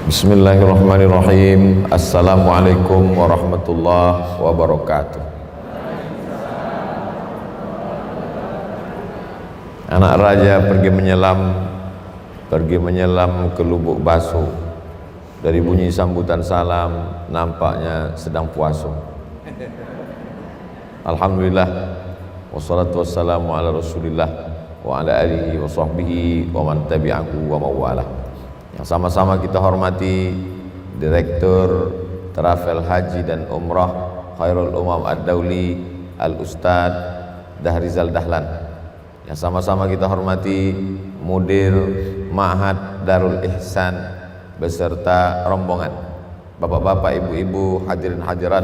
Bismillahirrahmanirrahim. Assalamualaikum warahmatullahi wabarakatuh. Anak raja pergi menyelam ke lubuk basuh. Dari bunyi sambutan salam nampaknya sedang puasa. Alhamdulillah, wassalatu wassalamu ala rasulillah wa ala alihi wa sahbihi wa man tabi'ahu wa mawalah. Yang sama-sama kita hormati Direktur Travel Haji dan Umrah Khairul Umam Ad-Dauli Al-Ustad Dahrizal Dahlan. Yang sama-sama kita hormati Mudir Ma'had Darul Ihsan beserta rombongan, bapak-bapak, ibu-ibu, hadirin hadirat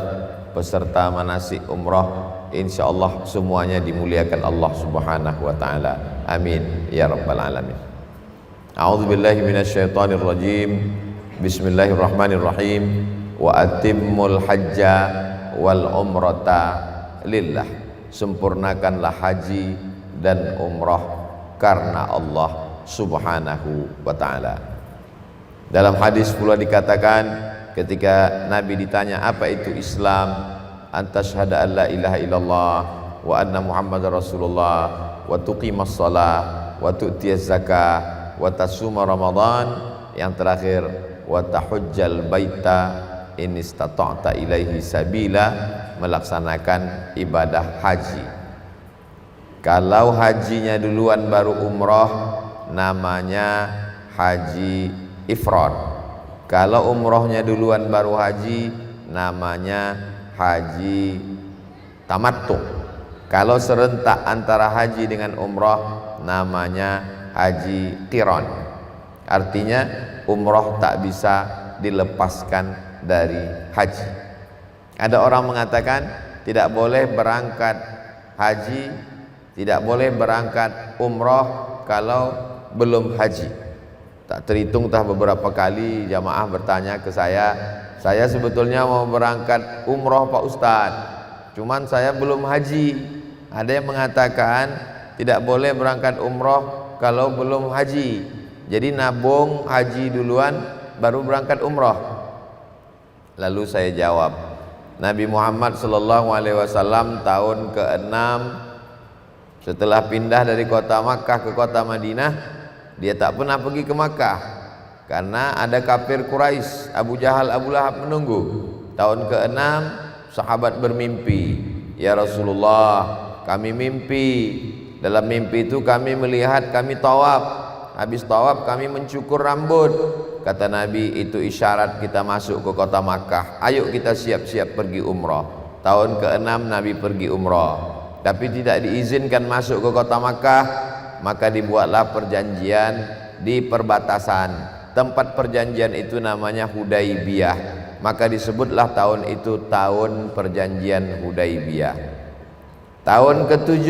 peserta manasik umrah. Insyaallah semuanya dimuliakan Allah Subhanahu wa taala. Amin ya rabbal alamin. A'udzu billahi minasyaitonir rajim. Bismillahirrahmanirrahim. Wa atimmul hajja wal umrata lillah. Sempurnakanlah haji dan umrah karena Allah Subhanahu wa taala. Dalam hadis pula dikatakan ketika Nabi ditanya apa itu Islam, antasyhada an la ilaha illallah wa anna muhammadar rasulullah wa tuqimas shalah wa tu'tiyaz zakah wa tasuma ramadan, yang terakhir wa tahujjal baita in istata'ta ilaihi sabila, melaksanakan ibadah haji. Kalau hajinya duluan baru umrah namanya haji ifrad. Kalau umrahnya duluan baru haji namanya haji tamattu. Kalau serentak antara haji dengan umrah namanya haji qiran. Artinya umrah tak bisa dilepaskan dari haji. Ada orang mengatakan tidak boleh berangkat haji, tidak boleh berangkat umrah kalau belum haji. Tak terhitung tah beberapa kali jamaah bertanya ke saya sebetulnya mau berangkat umrah Pak Ustadz, cuman saya belum haji. Ada yang mengatakan tidak boleh berangkat umrah kalau belum haji, jadi nabung haji duluan baru berangkat umrah. Lalu saya jawab, Nabi Muhammad SAW tahun ke-6 setelah pindah dari kota Makkah ke kota Madinah, dia tak pernah pergi ke Makkah karena ada kafir Quraisy, Abu Jahal, Abu Lahab menunggu. Tahun ke-6 sahabat bermimpi, ya Rasulullah, kami mimpi. Dalam mimpi itu kami melihat kami tawaf, habis tawaf kami mencukur rambut. Kata Nabi, itu isyarat kita masuk ke kota Makkah, ayo kita siap-siap pergi umrah. Tahun ke-6 Nabi pergi umrah, tapi tidak diizinkan masuk ke kota Makkah, maka dibuatlah perjanjian di perbatasan. Tempat perjanjian itu namanya Hudaibiyah, maka disebutlah tahun itu tahun perjanjian Hudaibiyah. Tahun ke-7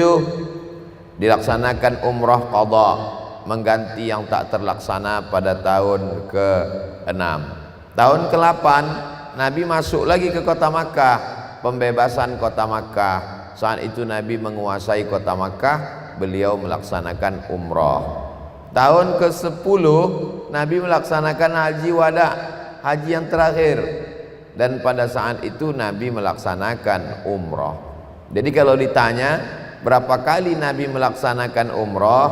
dilaksanakan umrah qadha, mengganti yang tak terlaksana pada tahun ke-6. Tahun ke-8 Nabi masuk lagi ke kota Makkah, pembebasan kota Makkah. Saat itu Nabi menguasai kota Makkah, beliau melaksanakan umrah. Tahun ke-10 Nabi melaksanakan haji wada, haji yang terakhir, dan pada saat itu Nabi melaksanakan umrah. Jadi kalau ditanya berapa kali Nabi melaksanakan umrah,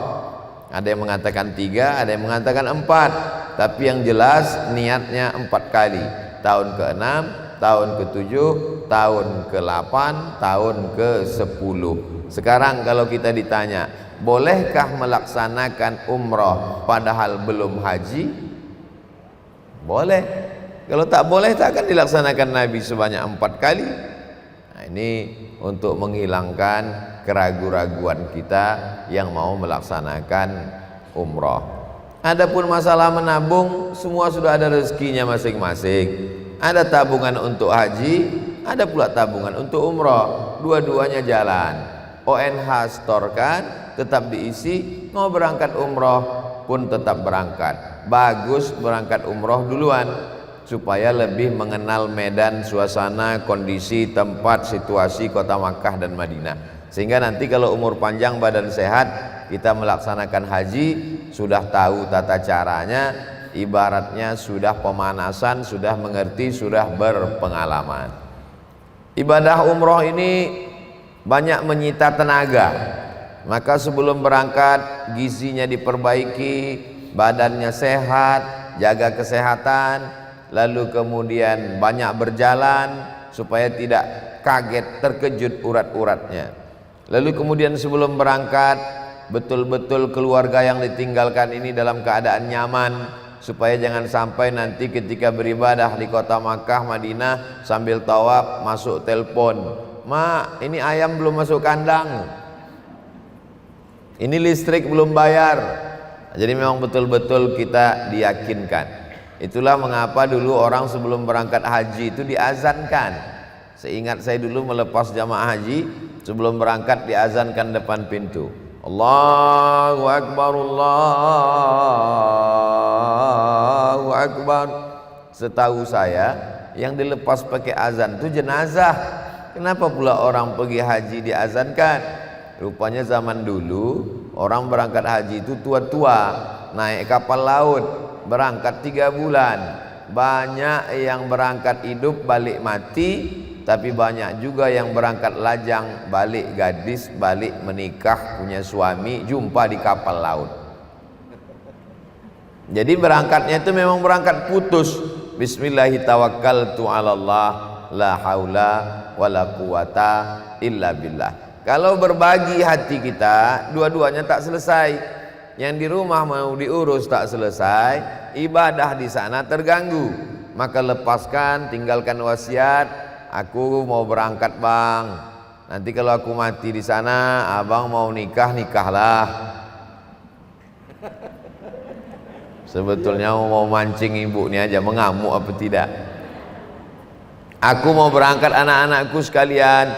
ada yang mengatakan 3, ada yang mengatakan 4, tapi yang jelas niatnya 4 kali. Tahun ke-6, tahun ke-7, tahun ke-8, tahun ke-10. Sekarang kalau kita ditanya, bolehkah melaksanakan umrah padahal belum haji? Boleh. Kalau tak boleh, tak akan dilaksanakan Nabi sebanyak 4 kali. Nah, ini untuk menghilangkan keraguan-raguan kita yang mau melaksanakan umrah. Adapun masalah menabung, semua sudah ada rezekinya masing-masing. Ada tabungan untuk haji, ada pula tabungan untuk umrah. Dua-duanya jalan. ONH setorkan, tetap diisi. Mau berangkat umrah pun tetap berangkat. Bagus berangkat umrah duluan supaya lebih mengenal medan, suasana, kondisi, tempat, situasi kota Makkah dan Madinah. Sehingga nanti kalau umur panjang, badan sehat, kita melaksanakan haji sudah tahu tata caranya, ibaratnya sudah pemanasan, sudah mengerti, sudah berpengalaman. Ibadah umroh ini banyak menyita tenaga, maka sebelum berangkat gizinya diperbaiki, badannya sehat, jaga kesehatan, lalu kemudian banyak berjalan supaya tidak kaget, terkejut urat-uratnya. Lalu kemudian sebelum berangkat betul-betul keluarga yang ditinggalkan ini dalam keadaan nyaman, supaya jangan sampai nanti ketika beribadah di kota Makkah, Madinah sambil tawaf masuk telepon, "Mak, ini ayam belum masuk kandang, ini listrik belum bayar." Jadi memang betul-betul kita diyakinkan. Itulah mengapa dulu orang sebelum berangkat haji itu diazankan. Seingat saya dulu melepas jamaah haji, sebelum berangkat diazankan depan pintu, Allahu Akbar, Allahu Akbar. Setahu saya yang dilepas pakai azan itu jenazah. Kenapa pula orang pergi haji diazankan? Rupanya zaman dulu orang berangkat haji itu tua-tua, naik kapal laut, berangkat 3 bulan. Banyak yang berangkat hidup balik mati, tapi banyak juga yang berangkat lajang, balik gadis, balik menikah, punya suami, jumpa di kapal laut. Jadi berangkatnya itu memang berangkat putus. Bismillahirrahmanirrahim, la haula wala quwata illa billah. Kalau berbagi hati kita, dua-duanya tak selesai. Yang di rumah mau diurus tak selesai, ibadah di sana terganggu. Maka lepaskan, tinggalkan wasiat, aku mau berangkat bang, nanti kalau aku mati di sana, abang mau nikah, nikahlah. Sebetulnya mau mancing ibu ini aja, mengamuk apa tidak. Aku mau berangkat anak-anakku sekalian,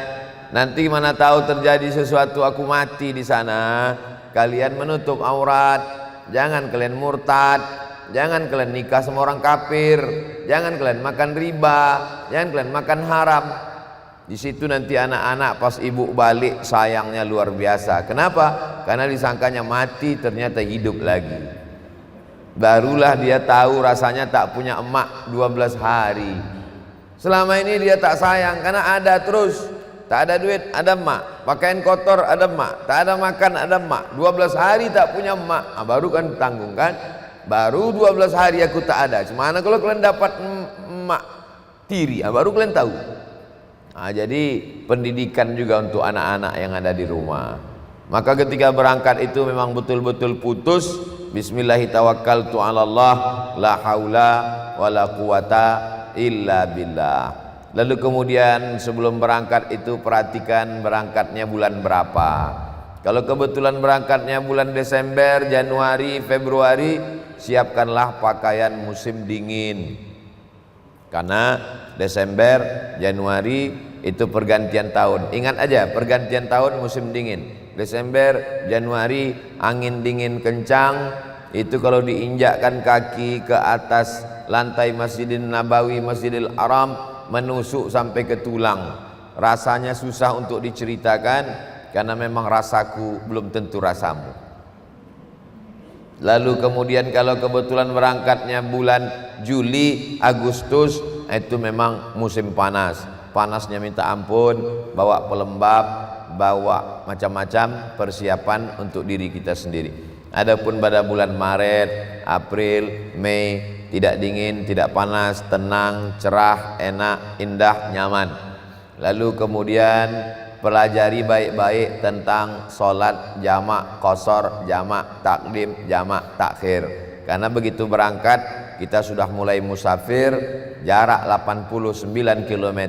nanti mana tahu terjadi sesuatu aku mati di sana, kalian menutup aurat, jangan kalian murtad, jangan kalian nikah sama orang kafir, jangan kalian makan riba, jangan kalian makan haram. Di situ nanti anak-anak pas ibu balik sayangnya luar biasa. Kenapa? Karena disangkanya mati, ternyata hidup lagi. Barulah dia tahu rasanya tak punya emak 12 hari. Selama ini dia tak sayang karena ada terus. Tak ada duit, ada emak. Pakaian kotor, ada emak. Tak ada makan, ada emak. 12 hari tak punya emak. Baru kan tanggung kan? Baru 12 hari aku tak ada. Cuma kalau kalian dapat emak tiri, baru kalian tahu. Jadi pendidikan juga untuk anak-anak yang ada di rumah. Maka ketika berangkat itu memang betul-betul putus. Bismillahirrahmanirrahim, la haula wala quwata illa billah. Lalu kemudian sebelum berangkat itu perhatikan berangkatnya bulan berapa. Kalau kebetulan berangkatnya bulan Desember, Januari, Februari, siapkanlah pakaian musim dingin. Karena Desember, Januari itu pergantian tahun. Ingat aja, pergantian tahun musim dingin. Desember, Januari, angin dingin kencang. Itu kalau diinjakkan kaki ke atas lantai Masjidil Nabawi, Masjidil Haram, menusuk sampai ke tulang. Rasanya susah untuk diceritakan, karena memang rasaku belum tentu rasamu. Lalu kemudian kalau kebetulan berangkatnya bulan Juli, Agustus, itu memang musim panas. Panasnya minta ampun, bawa pelembab, bawa macam-macam persiapan untuk diri kita sendiri. Adapun pada bulan Maret, April, Mei, tidak dingin, tidak panas, tenang, cerah, enak, indah, nyaman. Lalu kemudian pelajari baik-baik tentang sholat jamak qashar, jamak takdim, jamak takhir. Karena begitu berangkat kita sudah mulai musafir, jarak 89 km,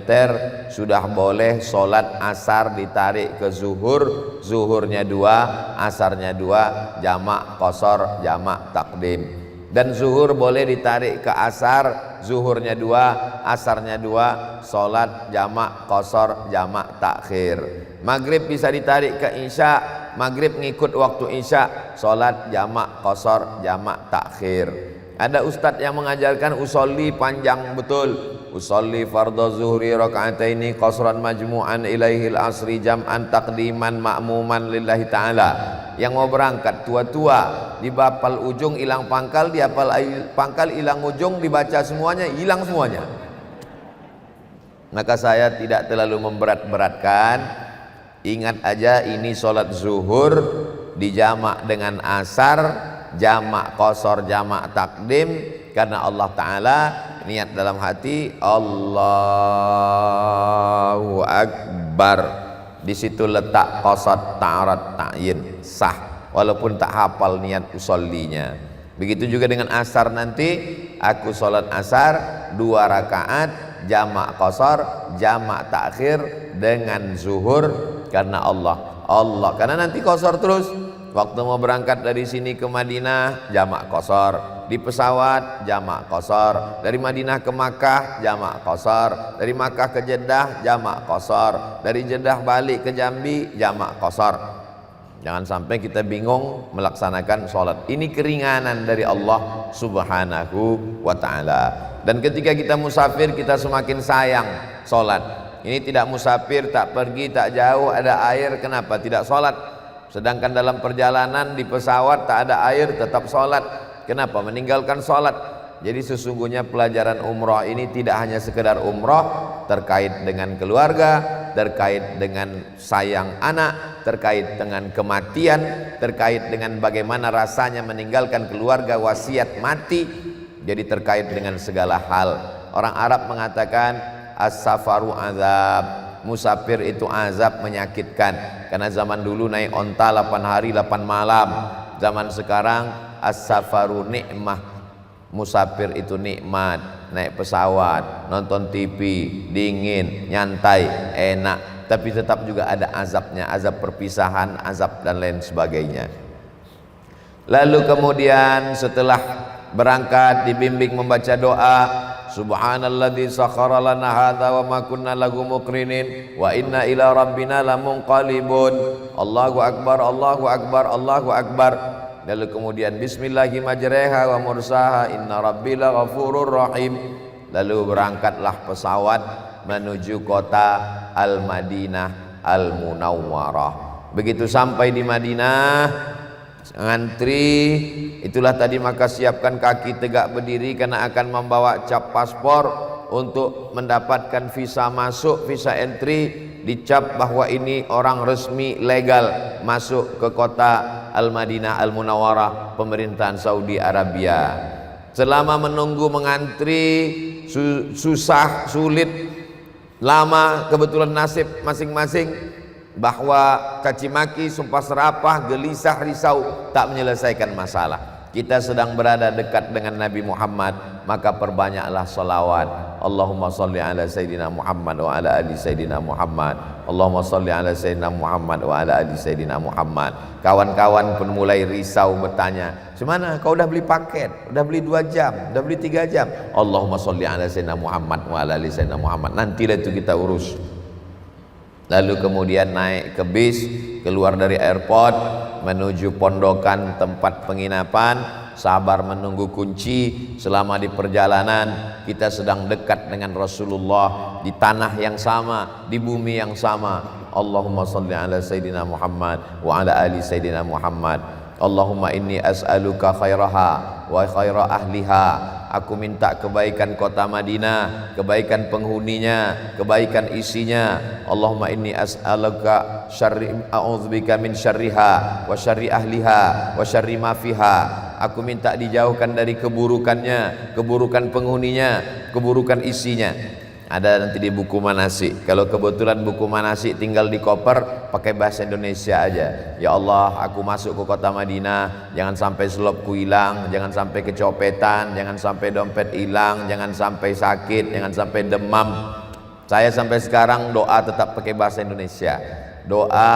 sudah boleh sholat asar ditarik ke zuhur, zuhurnya 2, asarnya 2, jamak qashar, jamak takdim. Dan zuhur boleh ditarik ke asar, zuhurnya 2, asarnya 2, sholat jamak qashar, jamak takhir. Maghrib bisa ditarik ke isya, maghrib ngikut waktu isya, sholat jamak qashar, jamak takhir. Ada ustadz yang mengajarkan usolli panjang betul, usolli fardhu zuhri raka'ataini qasran majmu'an ilaihil asri jam'an taqdiman ma'muman lillahi ta'ala. Yang mau berangkat tua-tua dibapal ujung hilang pangkal, dihafal pangkal hilang ujung, dibaca semuanya hilang semuanya. Maka saya tidak terlalu memberat-beratkan. Ingat aja ini sholat zuhur dijamak dengan asar, jamak qasar, jamak takdim, karena Allah Ta'ala niat dalam hati Allahu Akbar. Di situ letak qasad ta'arad ta'yin, sah walaupun tak hafal niat usollinya. Begitu juga dengan asar nanti, aku sholat asar 2 rakaat jamak qasar, jamak takhir dengan zuhur karena Allah. Karena nanti qasar terus. Waktu mau berangkat dari sini ke Madinah jamak qasar, di pesawat jamak qasar, dari Madinah ke Makkah jamak qasar, dari Makkah ke Jeddah jamak qasar, dari Jeddah balik ke Jambi jamak qasar. Jangan sampai kita bingung melaksanakan sholat. Ini keringanan dari Allah Subhanahu wa ta'ala. Dan ketika kita musafir, kita semakin sayang sholat. Ini tidak musafir, tak pergi, tak jauh, ada air, kenapa tidak sholat? Sedangkan dalam perjalanan di pesawat tak ada air, tetap sholat. Kenapa meninggalkan sholat? Jadi sesungguhnya pelajaran umroh ini tidak hanya sekedar umroh, terkait dengan keluarga, terkait dengan sayang anak, terkait dengan kematian, terkait dengan bagaimana rasanya meninggalkan keluarga, wasiat mati. Jadi terkait dengan segala hal. Orang Arab mengatakan as-safaru azab, musafir itu azab, menyakitkan. Karena zaman dulu naik onta 8 hari 8 malam. Zaman sekarang as-safaru nikmah, musafir itu nikmat. Naik pesawat, nonton TV, dingin, nyantai, enak. Tapi tetap juga ada azabnya, azab perpisahan, azab dan lain sebagainya. Lalu kemudian setelah berangkat dibimbing membaca doa, subhanalladzi sakhkhara lana hadza wa ma kunna lahu muqrinin wa inna ila rabbina lamunqalibun. Allahu akbar, Allahu akbar, Allahu akbar. Lalu kemudian bismillahi majreha wa mursaha inna rabbi laghafurur rahim. Lalu berangkatlah pesawat menuju kota Al-Madinah Al-Munawwarah. Begitu sampai di Madinah, ngantri, itulah tadi, maka siapkan kaki tegak berdiri karena akan membawa cap paspor untuk mendapatkan visa masuk, visa entry. Dicap bahwa ini orang resmi legal masuk ke kota Al-Madinah Al-Munawwarah pemerintahan Saudi Arabia. Selama menunggu mengantri susah, sulit, lama, kebetulan nasib masing-masing, bahwa caci maki, sumpah serapah, gelisah, risau tak menyelesaikan masalah. Kita sedang berada dekat dengan Nabi Muhammad, maka perbanyaklah salawat. Allahumma salli ala Sayyidina Muhammad wa ala ali Sayyidina Muhammad. Allahumma salli ala Sayyidina Muhammad wa ala ali Sayyidina Muhammad. Kawan-kawan pun mulai risau bertanya, "Semana kau udah beli paket? Udah beli 2 jam? Udah beli 3 jam?" Allahumma salli ala Sayyidina Muhammad wa ala ali Sayyidina Muhammad. Nantilah itu kita urus. Lalu kemudian naik ke bis, keluar dari airport menuju pondokan tempat penginapan, sabar menunggu kunci. Selama di perjalanan kita sedang dekat dengan Rasulullah, di tanah yang sama, di bumi yang sama. Allahumma salli ala Sayyidina Muhammad wa ala ali Sayyidina Muhammad. Allahumma inni as'aluka khairaha wa khaira ahliha. Aku minta kebaikan kota Madinah, kebaikan penghuninya, kebaikan isinya. Allahumma inni as'aluka syarri, a'udzubika min syarriha wa syarri ahliha wa syarri ma fiha. Aku minta dijauhkan dari keburukannya, keburukan penghuninya, keburukan isinya. Ada nanti di buku manasik. Kalau kebetulan buku manasik tinggal di koper, pakai bahasa Indonesia aja. Ya Allah, aku masuk ke kota Madinah, jangan sampai selopku hilang, jangan sampai kecopetan, jangan sampai dompet hilang, jangan sampai sakit, jangan sampai demam. Saya sampai sekarang doa tetap pakai bahasa Indonesia. Doa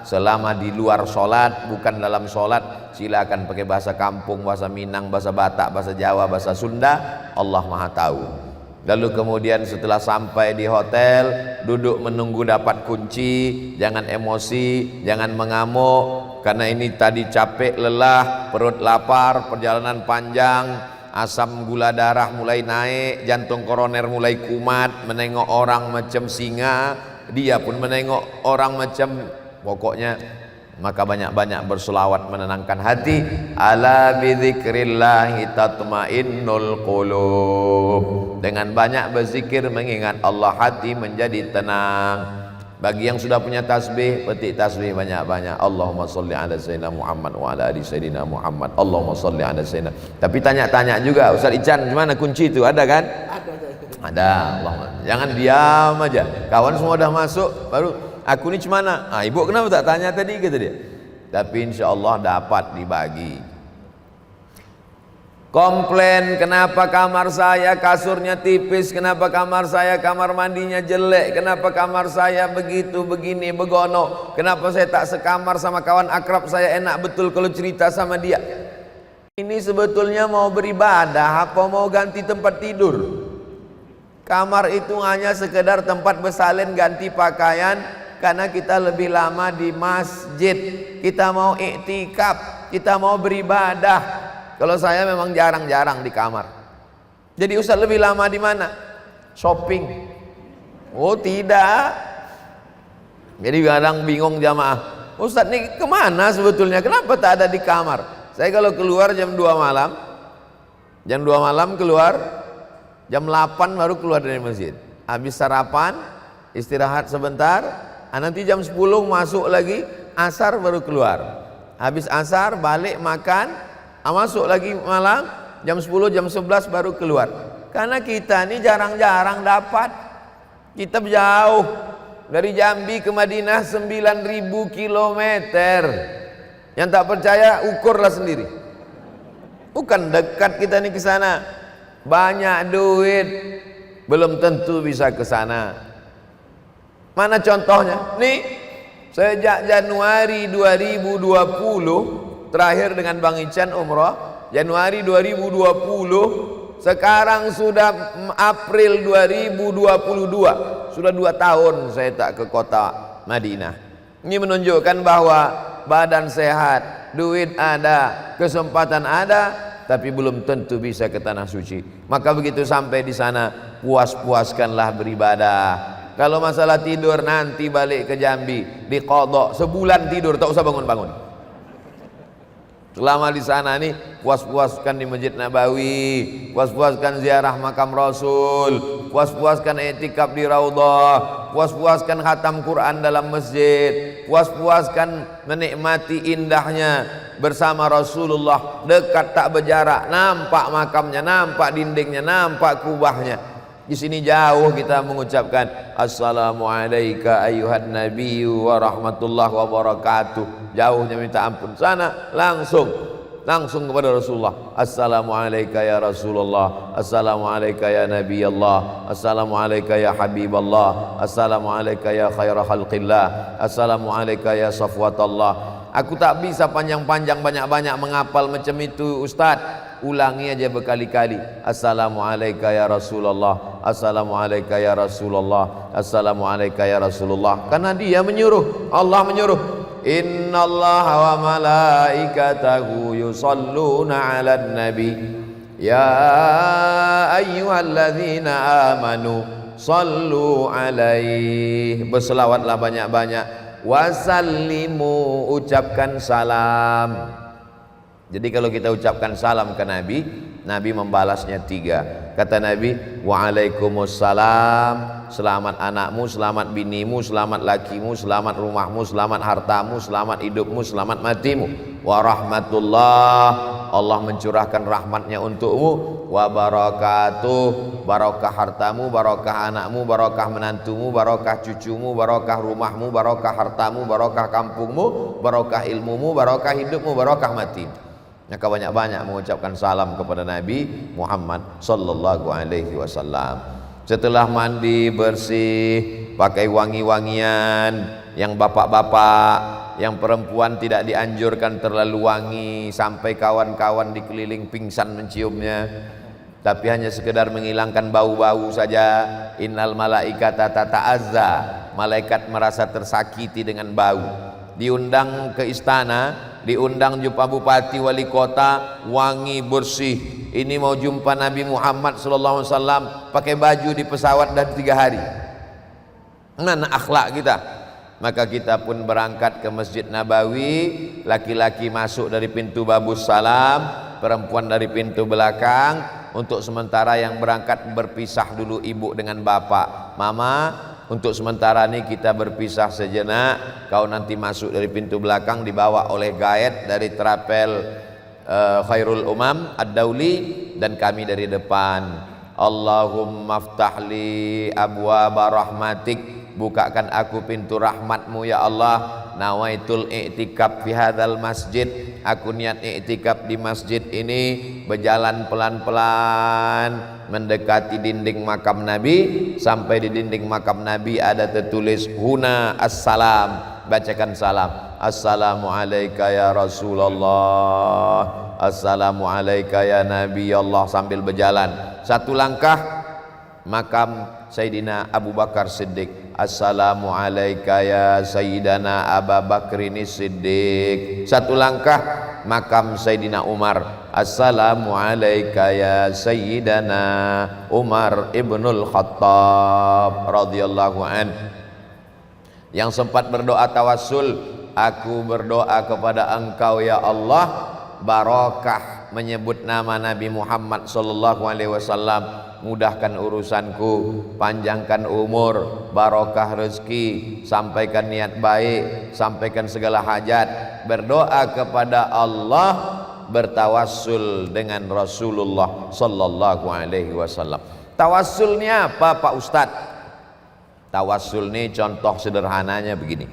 selama di luar sholat, bukan dalam sholat, silakan pakai bahasa kampung, bahasa Minang, bahasa Batak, bahasa Jawa, bahasa Sunda. Allah Maha Tahu. Lalu kemudian setelah sampai di hotel, duduk menunggu dapat kunci. Jangan emosi, jangan mengamuk, karena ini tadi capek, lelah, perut lapar, perjalanan panjang. asam gula darah mulai naik, jantung koroner mulai kumat, menengok orang macam singa, dia pun menengok orang macam, pokoknya maka banyak-banyak berselawat menenangkan hati. Ala bidzikrillahi tatmainnul qulub. Dengan banyak berzikir mengingat Allah, hati menjadi tenang. Bagi yang sudah punya tasbih, petik tasbih banyak-banyak. Allahumma sholli ala sayyidina Muhammad wa ala ali sayyidina Muhammad. Allahumma sholli ala sayyidina. Tapi tanya-tanya juga, Ustaz Ican, gimana kunci itu? Ada kan? Ada. Allah. Jangan diam aja. Kawan semua udah masuk, baru aku ni cemana? Ibu kenapa tak tanya tadi, kata dia. Tapi insya Allah dapat dibagi. Komplain, kenapa kamar saya kasurnya tipis, kenapa kamar saya kamar mandinya jelek, kenapa kamar saya begitu, begini, begono, kenapa saya tak sekamar sama kawan akrab saya, enak betul kalau cerita sama dia. Ini sebetulnya mau beribadah apa mau ganti tempat tidur? Kamar itu hanya sekedar tempat bersalin ganti pakaian, karena kita lebih lama di masjid, kita mau iktikaf, kita mau beribadah. Kalau saya memang jarang-jarang di kamar. Jadi Ustaz lebih lama di mana? Shopping. Oh tidak. Jadi kadang bingung jamaah, Ustaz nih kemana sebetulnya? Kenapa tak ada di kamar? Saya kalau keluar jam 2 malam, jam 2 malam keluar, jam 8 baru keluar dari masjid. Habis sarapan, istirahat sebentar, nanti jam 10 masuk lagi, asar baru keluar. Habis asar balik makan, masuk lagi malam, jam 10, jam 11 baru keluar. Karena kita ini jarang-jarang dapat. Kita jauh dari Jambi ke Madinah 9.000 kilometer. Yang tak percaya ukurlah sendiri. Bukan dekat kita ini ke sana. Banyak duit, belum tentu bisa ke sana. Mana contohnya? Nih, sejak Januari 2020 terakhir dengan Bang Ican umrah, Januari 2020, sekarang sudah April 2022, sudah 2 tahun saya tak ke kota Madinah. Ini menunjukkan bahwa badan sehat, duit ada, kesempatan ada, tapi belum tentu bisa ke tanah suci. Maka begitu sampai di sana, puas-puaskanlah beribadah. Kalau masalah tidur, nanti balik ke Jambi diqadha, sebulan tidur tak usah bangun-bangun. Selama di sana nih, puas-puaskan di Masjid Nabawi, puas-puaskan ziarah makam Rasul, puas-puaskan i'tikaf di Raudhah, puas-puaskan khatam Quran dalam masjid, puas-puaskan menikmati indahnya bersama Rasulullah, dekat tak berjarak, nampak makamnya, nampak dindingnya, nampak kubahnya. Di sini jauh kita mengucapkan assalamu alayka ayyuhan nabiyyu wa rahmatullahi wa barakatuh. Jauhnya minta ampun. Sana langsung kepada Rasulullah. Assalamu alayka ya Rasulullah, assalamu alayka ya Nabi Allah, assalamu alayka ya Habiballah, assalamu alayka ya khaira khalqillah, assalamu alayka ya safwatallah. Aku tak bisa panjang-panjang banyak-banyak menghafal macam itu Ustaz. Ulangi aja berkali-kali. Assalamu alayka ya Rasulullah, assalamu alayka ya Rasulullah, assalamu alayka ya Rasulullah. Karena dia menyuruh, Allah menyuruh, innallaha wa malaikatahu yusalluna 'alan nabi ya ayyuhalladzina amanu sallu alaihi. Berselawatlah banyak-banyak. Wasallimu, ucapkan salam. Jadi kalau kita ucapkan salam ke Nabi, Nabi membalasnya 3. Kata Nabi, waalaikumsalam, selamat anakmu, selamat binimu, selamat lakimu, selamat rumahmu, selamat hartamu, selamat hidupmu, selamat matimu. Warahmatullah, Allah mencurahkan rahmatnya untukmu. Wabarakatuh, barokah hartamu, barokah anakmu, barokah menantumu, barokah cucumu, barokah rumahmu, barokah hartamu, barokah kampungmu, barokah ilmumu, barokah hidupmu, barokah matimu. Maka banyak-banyak mengucapkan salam kepada Nabi Muhammad sallallahu alaihi wasallam. Setelah mandi bersih, pakai wangi-wangian. Yang bapak-bapak, yang perempuan tidak dianjurkan terlalu wangi sampai kawan-kawan dikeliling pingsan menciumnya, tapi hanya sekedar menghilangkan bau-bau saja. Innal malaikata tata'azza, malaikat merasa tersakiti dengan bau. Diundang ke istana, diundang jumpa bupati wali kota, wangi bersih. Ini mau jumpa Nabi Muhammad sallallahu alaihi wasallam, pakai baju di pesawat dah 3 hari. Mana akhlak kita? Maka kita pun berangkat ke Masjid Nabawi, laki-laki masuk dari pintu Babus Salam, perempuan dari pintu belakang. Untuk sementara yang berangkat berpisah dulu ibu dengan bapak. Mama, untuk sementara ini kita berpisah sejenak. Kau nanti masuk dari pintu belakang, dibawa oleh guide dari Trapel Khairul Umam Ad-Dauli, dan kami dari depan. Allahumma ftahli abwaba rahmatik, bukakan aku pintu rahmatmu ya Allah. Nawaitul i'tikaf fi hadzal masjid, aku niat i'tikaf di masjid ini. Berjalan pelan-pelan mendekati dinding makam Nabi. Sampai di dinding makam Nabi ada tertulis huna assalam, bacakan salam. Assalamu alayka ya Rasulullah, assalamu alayka ya Nabi Allah. Sambil berjalan 1 langkah makam Sayyidina Abu Bakar Siddiq. Assalamu alayka ya Sayyidana Abu Bakrin Siddiq. 1 langkah makam Sayyidina Umar. Assalamu alayka ya Sayyidana Umar ibnul Khattab radhiyallahu an. Yang sempat berdoa tawassul, aku berdoa kepada engkau ya Allah, barakah menyebut nama Nabi Muhammad sallallahu alaihi wasallam. Mudahkan urusanku, panjangkan umur, barokah rezeki, sampaikan niat baik, sampaikan segala hajat. Berdoa kepada Allah, bertawassul dengan Rasulullah sallallahu alaihi wasallam. Tawassulnya apa Pak Ustadz? Tawassul ini contoh sederhananya begini.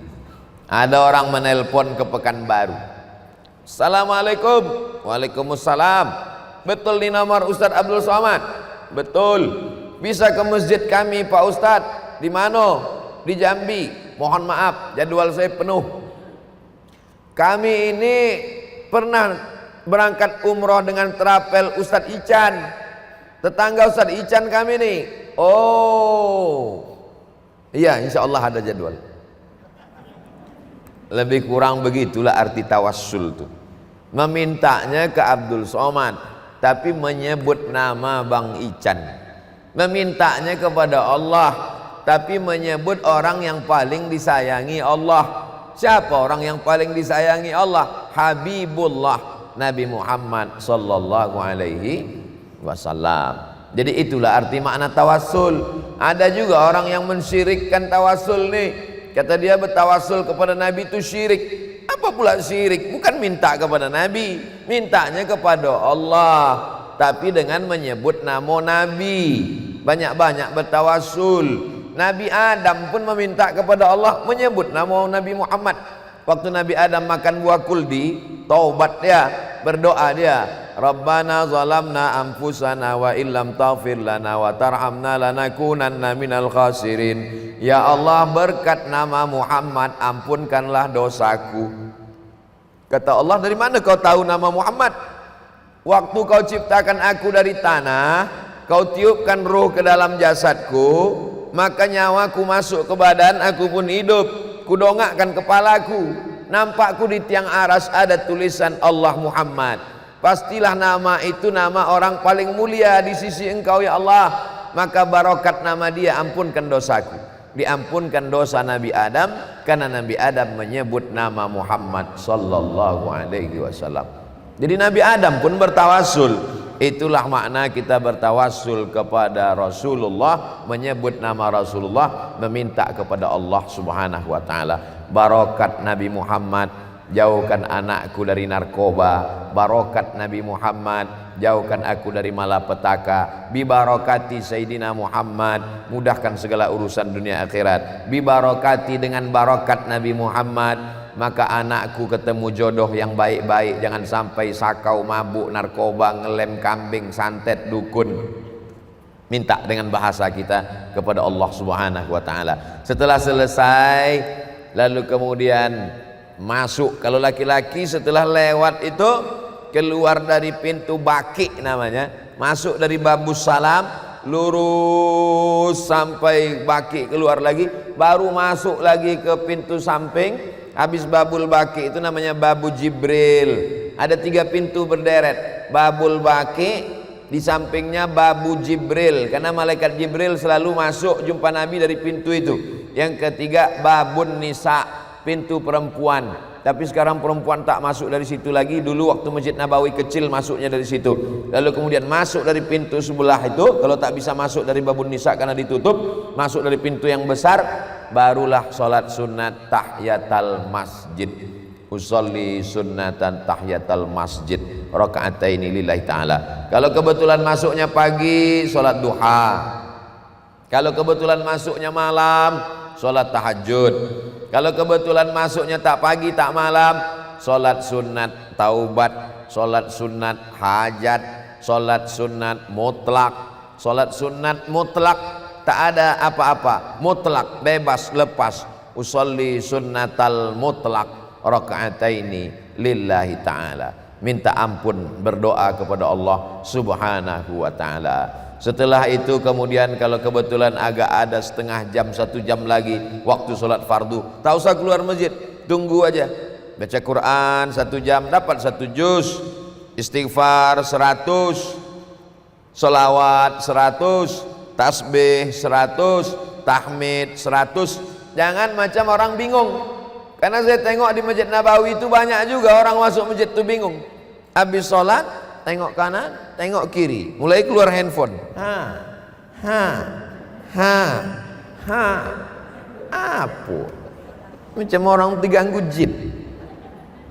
Ada orang menelpon ke Pekanbaru. Assalamualaikum. Waalaikumsalam. Betul di nomor Ustadz Abdul Somad? Betul. Bisa ke masjid kami Pak Ustadz? Di mana? Di Jambi. Mohon maaf, jadwal saya penuh. Kami ini pernah berangkat umroh dengan Trapel Ustadz Ican, tetangga Ustadz Ican kami nih. Oh iya, insya Allah ada jadwal. Lebih kurang begitulah arti tawassul tuh. Memintanya ke Abdul Somad, tapi menyebut nama Bang Ican. Memintanya kepada Allah, tapi menyebut orang yang paling disayangi Allah. Siapa orang yang paling disayangi Allah? Habibullah Nabi Muhammad sallallahu alaihi wasallam. Jadi itulah arti makna tawassul. Ada juga orang yang mensyirikkan tawassul nih. Kata dia bertawassul kepada Nabi itu syirik. Apa pula syirik? Bukan minta kepada Nabi, mintanya kepada Allah, tapi dengan menyebut nama Nabi. Banyak-banyak bertawassul. Nabi Adam pun meminta kepada Allah, menyebut nama Nabi Muhammad. Waktu Nabi Adam makan buah kuldi, taubat dia, berdoa dia, Rabbana zalamna anfusana wa illam taghfir lana wa tarhamna lanakunanna minal khasirin. Ya Allah, berkat nama Muhammad ampunkanlah dosaku. Kata Allah, dari mana kau tahu nama Muhammad? Waktu kau ciptakan aku dari tanah, kau tiupkan ruh ke dalam jasadku, maka nyawaku masuk ke badan, aku pun hidup. Kudongakkan kepalaku, nampakku di tiang aras ada tulisan Allah Muhammad. Pastilah nama itu nama orang paling mulia di sisi engkau ya Allah. Maka barokat nama dia ampunkan dosaku. Diampunkan dosa Nabi Adam karena Nabi Adam menyebut nama Muhammad sallallahu alaihi wasallam. Jadi Nabi Adam pun bertawassul. Itulah makna kita bertawassul kepada Rasulullah, menyebut nama Rasulullah, meminta kepada Allah Subhanahu wa taala. Barokat Nabi Muhammad, jauhkan anakku dari narkoba. Barokat Nabi Muhammad, jauhkan aku dari malapetaka. Bibarokati Sayyidina Muhammad, mudahkan segala urusan dunia akhirat. Bibarokati, dengan barokat Nabi Muhammad, maka anakku ketemu jodoh yang baik-baik. Jangan sampai sakau, mabuk, narkoba, ngelem kambing, santet, dukun. Minta dengan bahasa kita kepada Allah Subhanahu wa taala. Setelah selesai, lalu kemudian masuk. Kalau laki-laki setelah lewat itu keluar dari pintu Baki namanya, masuk dari Babus Salam, lurus sampai Baki, keluar lagi, baru masuk lagi ke pintu samping. Habis babul baki itu namanya babu Jibril. Ada 3 pintu berderet. Babul baki, di sampingnya babu Jibril, karena malaikat Jibril selalu masuk jumpa Nabi dari pintu itu. Yang ketiga babun nisa, pintu perempuan. Tapi sekarang perempuan tak masuk dari situ lagi. Dulu waktu Masjid Nabawi kecil masuknya dari situ. Lalu kemudian masuk dari pintu sebelah itu. Kalau tak bisa masuk dari babun nisa karena ditutup, masuk dari pintu yang besar, barulah sholat sunat tahiyatul masjid. Usolli sunnatan tahiyatul masjid raka'ataini lillahi ta'ala. Kalau kebetulan masuknya pagi, sholat duha. Kalau kebetulan masuknya malam, sholat tahajud. Kalau kebetulan masuknya tak pagi tak malam, sholat sunat taubat, sholat sunat hajat, sholat sunat mutlak. Sholat sunat mutlak, tak ada apa-apa, mutlak, bebas, lepas. Usolli sunnatal mutlak raka'ataini lillahi ta'ala. Minta ampun, berdoa kepada Allah subhanahu wa ta'ala. Setelah itu kemudian kalau kebetulan agak ada setengah jam, 1 jam lagi waktu sholat fardu, tak usah keluar masjid, tunggu aja, baca Quran 1 jam dapat 1 juz, istighfar 100, sholawat 100, tasbih 100, tahmid 100. Jangan macam orang bingung. Karena saya tengok di Masjid Nabawi itu banyak juga orang masuk masjid itu bingung. Habis sholat, tengok kanan, tengok kiri, mulai keluar handphone. Apa? Macam orang diganggu jin.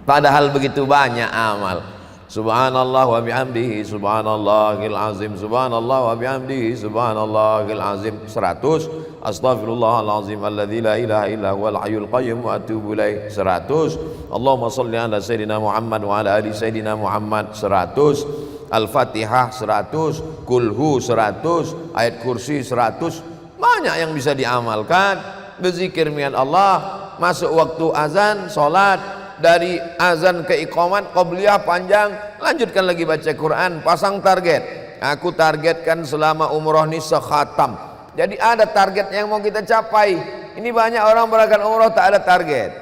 Padahal begitu banyak amal. Subhanallah wa bihamdihi subhanallahil azim, subhanallah wa bihamdihi subhanallahil azim 100, astaghfirullahalazim alladzi la ilaha illa huwal hayyul qayyum wa atubu ilaih 100, Allahumma shalli ala sayyidina Muhammad wa ala ali sayyidina Muhammad 100, Al-Fatihah 100, Kulhu 100, ayat kursi 100. Banyak yang bisa diamalkan. Berzikir dengan Allah, masuk waktu azan, salat. Dari azan ke iqamat, qabliyah panjang, lanjutkan lagi baca Quran, pasang target. Aku targetkan selama umroh ini sekhatam. Jadi ada target yang mau kita capai. Ini banyak orang berangkat umroh tak ada target.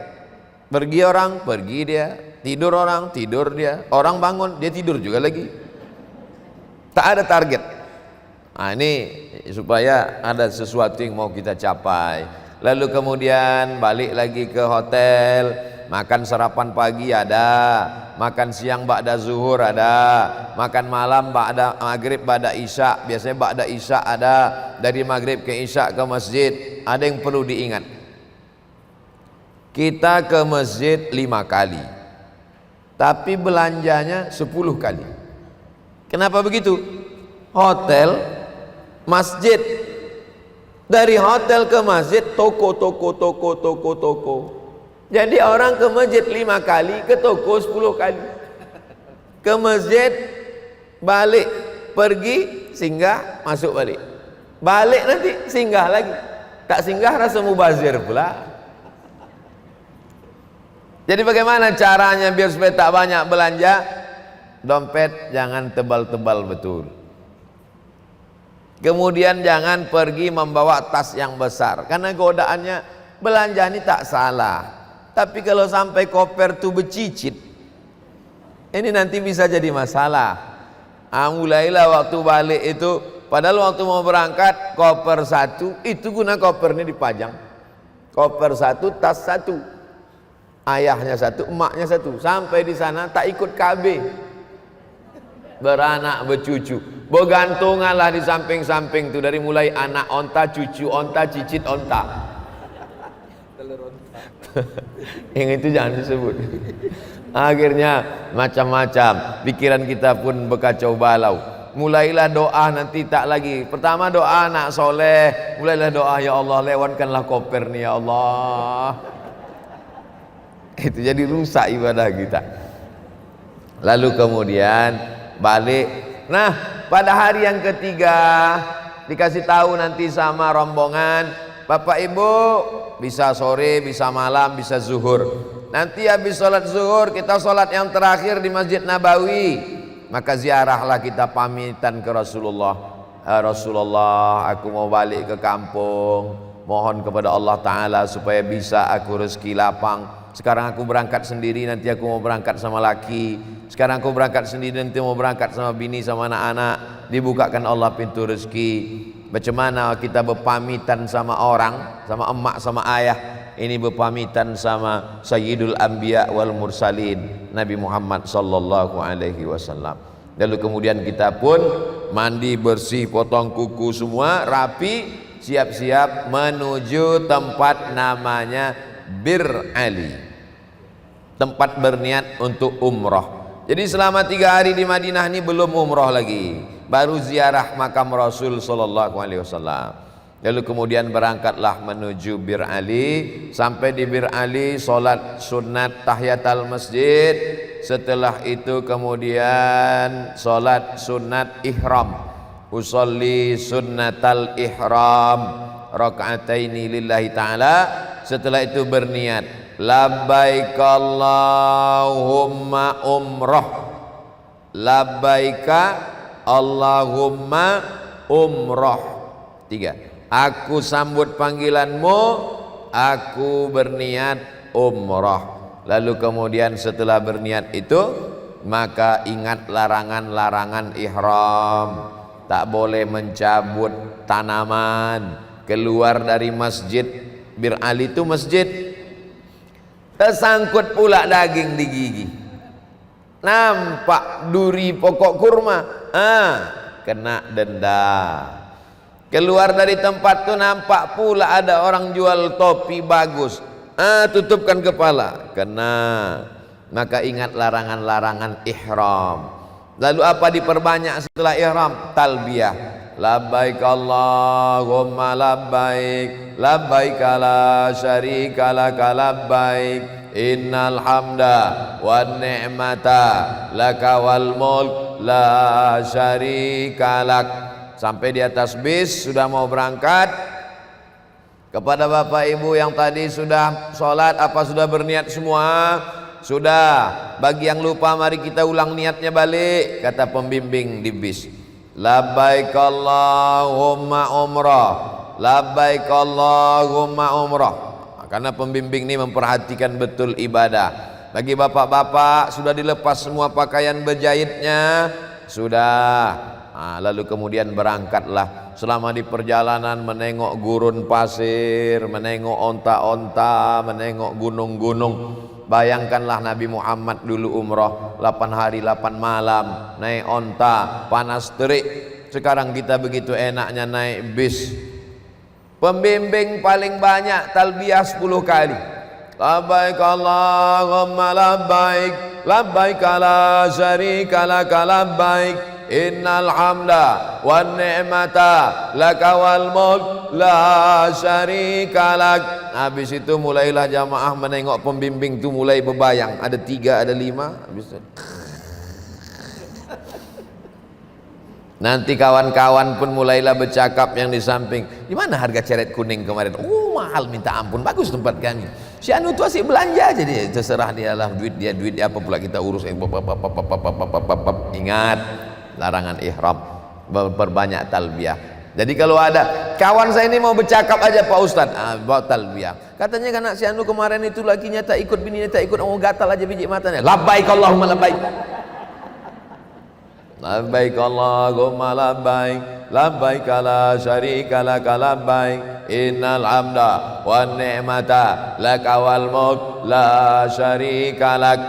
Pergi orang, pergi dia. Tidur orang, tidur dia. Orang bangun, dia tidur juga lagi. Tak ada target. Nah ini supaya ada sesuatu yang mau kita capai. Lalu kemudian balik lagi ke hotel. Makan sarapan pagi ada, makan siang ba'da zuhur ada, makan malam ba'da maghrib ba'da isya. Biasanya ba'da isya ada, dari maghrib ke isya ke masjid. Ada yang perlu diingat, kita ke masjid 5 kali, tapi belanjanya 10 kali. Kenapa begitu? Hotel, masjid. Dari hotel ke masjid, toko. Jadi orang ke masjid 5 kali, ke toko 10 kali. Ke masjid, balik, pergi, singgah, masuk balik. Balik nanti singgah lagi. Tak singgah rasa mubazir pula. Jadi bagaimana caranya biar supaya tak banyak belanja? Dompet jangan tebal-tebal betul. Kemudian jangan pergi membawa tas yang besar, karena godaannya belanja ini tak salah. Tapi kalau sampai koper tuh becicit, ini nanti bisa jadi masalah. Mulailah waktu balik itu, padahal waktu mau berangkat koper 1, itu guna koper ini dipajang. Koper 1, tas 1, ayahnya 1, emaknya 1. Sampai di sana tak ikut KB, beranak bercucu, bergantunganlah di samping-samping tuh, dari mulai anak onta, cucu onta, cicit onta. Yang itu jangan disebut. Akhirnya macam-macam, pikiran kita pun berkacau balau. Mulailah doa nanti tak lagi. Pertama doa anak soleh, mulailah doa, ya Allah lewatkanlah koper nih ya Allah. Itu jadi rusak ibadah kita. Lalu kemudian balik. Nah pada hari yang ketiga dikasih tahu nanti sama rombongan, Bapak Ibu bisa sore, bisa malam, bisa zuhur. Nanti habis sholat zuhur kita sholat yang terakhir di Masjid Nabawi. Maka ziarahlah kita, pamitan ke Rasulullah. Rasulullah, aku mau balik ke kampung. Mohon kepada Allah Ta'ala supaya bisa aku rezeki lapang, Sekarang aku berangkat sendiri, nanti aku mau berangkat sama laki. Sekarang aku berangkat sendiri, nanti mau berangkat sama bini, sama anak-anak. Dibukakan Allah pintu rezeki. Macam mana kita berpamitan sama orang, sama emak, sama ayah. Ini berpamitan sama Sayyidul Anbiya wal Mursalin, Nabi Muhammad sallallahu alaihi wasallam. Lalu kemudian kita pun mandi bersih, potong kuku semua, rapi, siap-siap menuju tempat namanya Bir Ali, tempat berniat untuk umrah. Jadi selama 3 hari di Madinah ini belum umrah lagi, baru ziarah makam Rasul sallallahu alaihi wasallam. Lalu kemudian berangkatlah menuju Bir Ali. Sampai di Bir Ali solat sunat tahiyatul masjid. Setelah itu kemudian solat sunat ihram, usolli sunnatal ihram rakaataini lillahi ta'ala. Setelah itu berniat labbaik Allahumma umrah, labbaika Allahumma umrah. 3, aku sambut panggilanmu, aku berniat umrah. Lalu kemudian setelah berniat itu, maka ingat larangan-larangan ihram. Tak boleh mencabut tanaman. Keluar dari masjid Bir Ali itu masjid, tersangkut pula daging di gigi, nampak duri pokok kurma, kena denda. Keluar dari tempat tu nampak pula ada orang jual topi bagus, tutupkan kepala, kena. Maka ingat larangan-larangan ihram. Lalu apa diperbanyak setelah ihram? Talbiyah. Labbaik Allahumma labbaik, labbaik la syarika laka labbaik, innal hamda wan ni'mata laka wal mulk la syarika lak. Sampai di atas bis sudah mau berangkat. Kepada bapak ibu yang tadi sudah sholat, apa sudah berniat semua? Sudah. Bagi yang lupa, mari kita ulang niatnya balik. Kata pembimbing di bis, labbaik Allahumma umrah, labbaik Allahumma umrah. Karena pembimbing ini memperhatikan betul ibadah. Bagi bapak-bapak sudah dilepas semua pakaian berjahitnya, sudah. Lalu kemudian berangkatlah. Selama di perjalanan menengok gurun pasir, menengok onta-onta, menengok gunung-gunung. Bayangkanlah Nabi Muhammad dulu umrah 8 hari 8 malam naik onta, panas terik. Sekarang kita begitu enaknya naik bis. Pembimbing paling banyak talbiyah 10 kali. Labbaik Allahumma labbaik, labbaik la syarika laka labbaik, innal hamda wan ni'mata laka wal mulk la syarika lak. Habis itu mulailah jamaah menengok pembimbing tu mulai berbayang, ada 3 ada 5. Habis itu nanti kawan-kawan pun mulailah bercakap yang di samping, di mana harga ceret kuning kemarin? Mahal minta ampun, bagus tempat kami. Si anu tu asyik belanja aja dia, terserah dia lah, duit dia apa pula kita urus. Ingat larangan ihram, berbanyak talbiyah. Jadi kalau ada kawan saya ini mau bercakap aja Pak Ustaz, bawa talbiyah. Katanya kan si anu kemarin itu lakinya tak ikut, bininya tak ikut, mau gatal aja biji matanya. Labbaik Allahumma labbaik, labbaik Allahumma labbaik, labbaik la syarika laka labbaik, innal hamda wan ni'mata laka wal mulk la syarika lak.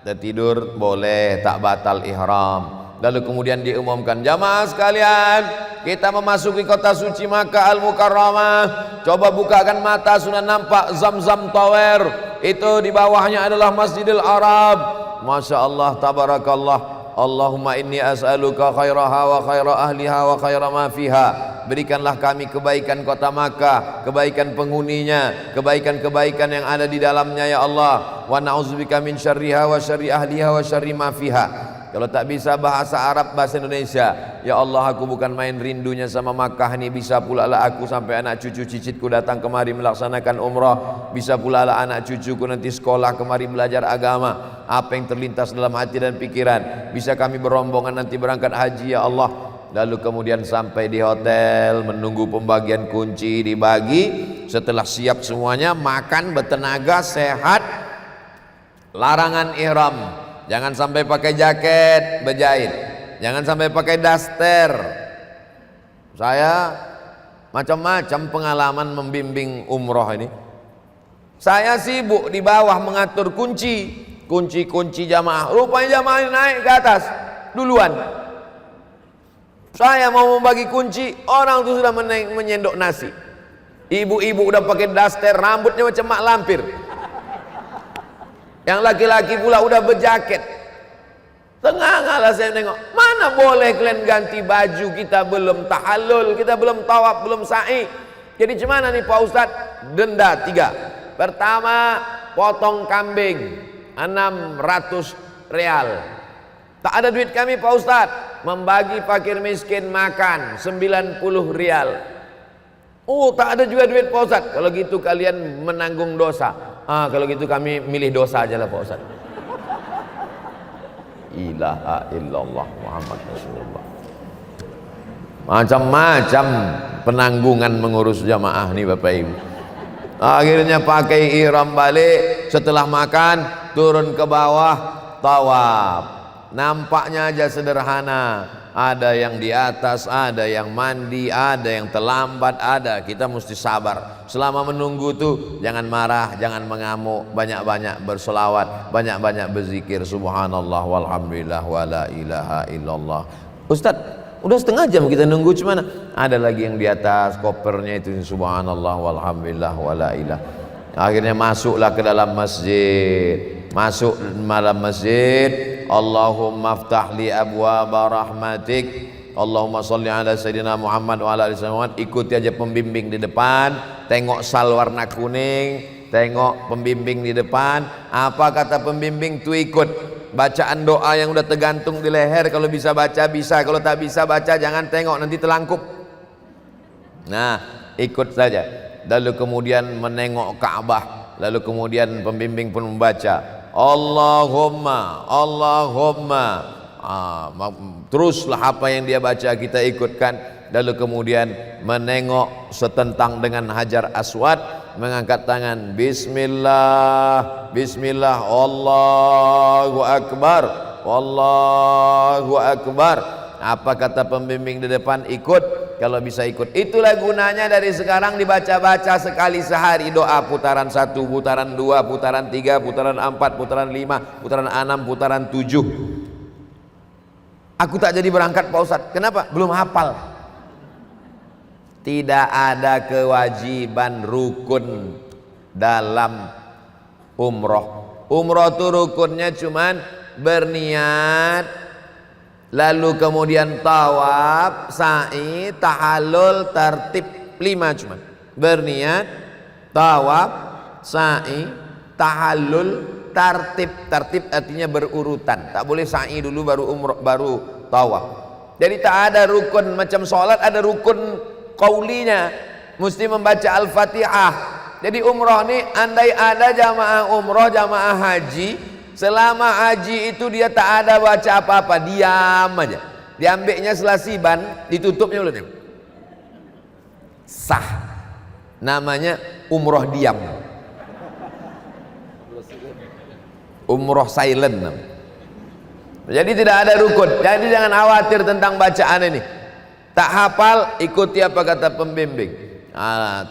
Tertidur boleh, tak batal ihram. Lalu kemudian diumumkan, jamaah sekalian, kita memasuki kota suci Makkah Al-Mukarramah. Coba bukakan mata, sudah nampak Zamzam Tower. Itu di bawahnya adalah Masjidil Arab. Masya Allah, tabarakallah. Allahumma inni as'aluka khairaha wa khaira ahliha wa khaira ma fiha. Berikanlah kami kebaikan kota Makkah, kebaikan penghuninya, kebaikan-kebaikan yang ada di dalamnya ya Allah. Wa na'udzubika min syarriha wa syarri ahliha wa syarri ma fiha. Kalau tak bisa bahasa Arab, bahasa Indonesia. Ya Allah, aku bukan main rindunya sama Makkah ini. Bisa pula lah aku sampai anak cucu cicitku datang kemari melaksanakan umrah. Bisa pula lah anak cucuku nanti sekolah kemari belajar agama. Apa yang terlintas dalam hati dan pikiran, bisa kami berombongan nanti berangkat haji ya Allah. Lalu kemudian sampai di hotel, menunggu pembagian kunci dibagi. Setelah siap semuanya, makan bertenaga, sehat, Larangan ihram, jangan sampai pakai jaket berjahit, jangan sampai pakai daster. Saya macam-macam pengalaman membimbing umroh ini. Saya sibuk di bawah mengatur kunci jamaah. Rupanya jamaah ini naik ke atas duluan. Saya mau membagi kunci, orang itu sudah menyendok nasi. Ibu-ibu udah pakai daster, rambutnya macam mak lampir. Yang laki-laki pula udah berjaket. Tengah-tengah saya nengok, mana boleh kalian ganti baju, kita belum tahallul, kita belum tawaf, belum sa'i. Jadi gimana nih Pak Ustadz? Denda 3. Pertama, potong kambing 600 real. Tak ada duit kami Pak Ustadz. Membagi fakir miskin makan 90 rial. Oh, tak ada juga duit Pak Ustadz. Kalau gitu kalian menanggung dosa. Kalau gitu kami milih dosa aja lah Pak Ustadz. Ilaha illallah Muhammad Rasulullah. Macam-macam penanggungan mengurus jamaah nih Bapak Ibu. Akhirnya pakai ihram balik, setelah makan turun ke bawah tawaf. Nampaknya aja sederhana, ada yang di atas, ada yang mandi, ada yang terlambat, ada. Kita mesti sabar. Selama menunggu tuh jangan marah, jangan mengamuk, banyak-banyak berselawat, banyak-banyak berzikir subhanallah walhamdulillah wala ilaha illallah. Ustadz, udah setengah jam kita nunggu, cuman ada lagi yang di atas kopernya itu subhanallah walhamdulillah wala ilah. Akhirnya masuklah ke dalam masjid. Masuk malam masjid, Allahumma aftah li abwaba rahmatik, Allahumma sholli ala sayyidina Muhammad wa ala ali Muhammad. Ikuti aja pembimbing di depan, tengok sal warna kuning, tengok pembimbing di depan. Apa kata pembimbing tuh ikut. Bacaan doa yang udah tergantung di leher, kalau bisa baca bisa, kalau tak bisa baca jangan tengok, nanti terlangkup. Nah, ikut saja. Lalu kemudian menengok Ka'bah, lalu kemudian pembimbing pun membaca Allahumma teruslah apa yang dia baca kita ikutkan. Lalu kemudian menengok setentang dengan Hajar Aswad, mengangkat tangan bismillah, bismillah, Allahu akbar, Allahu akbar. Apa kata pembimbing di depan, ikut. Kalau bisa ikut. Itulah gunanya dari sekarang dibaca-baca sekali sehari doa, putaran 1, putaran 2, putaran 3, putaran 4, putaran 5, putaran 6, putaran 7. Aku tak jadi berangkat Pak Ustadz. Kenapa? Belum hafal. Tidak ada kewajiban rukun dalam umroh. Umroh itu rukunnya cuman berniat, lalu kemudian tawaf, sa'i, tahallul, tertib. 5 cuman. Berniat, tawaf, sa'i, tahallul, tertib. Tertib artinya berurutan. Tak boleh sa'i dulu baru umroh, baru tawaf. Jadi tak ada rukun macam sholat, ada rukun qaulinya. Mesti membaca Al-Fatihah. Jadi umroh ini andai ada jamaah umroh, jamaah haji, selama haji itu dia tak ada baca apa-apa, diam aja. Diambilnya selasiban, ditutupnya oleh sah. Namanya umroh diam. Umroh silent. Jadi tidak ada rukun. Jadi jangan khawatir tentang bacaan ini. Tak hafal, ikuti apa kata pembimbing.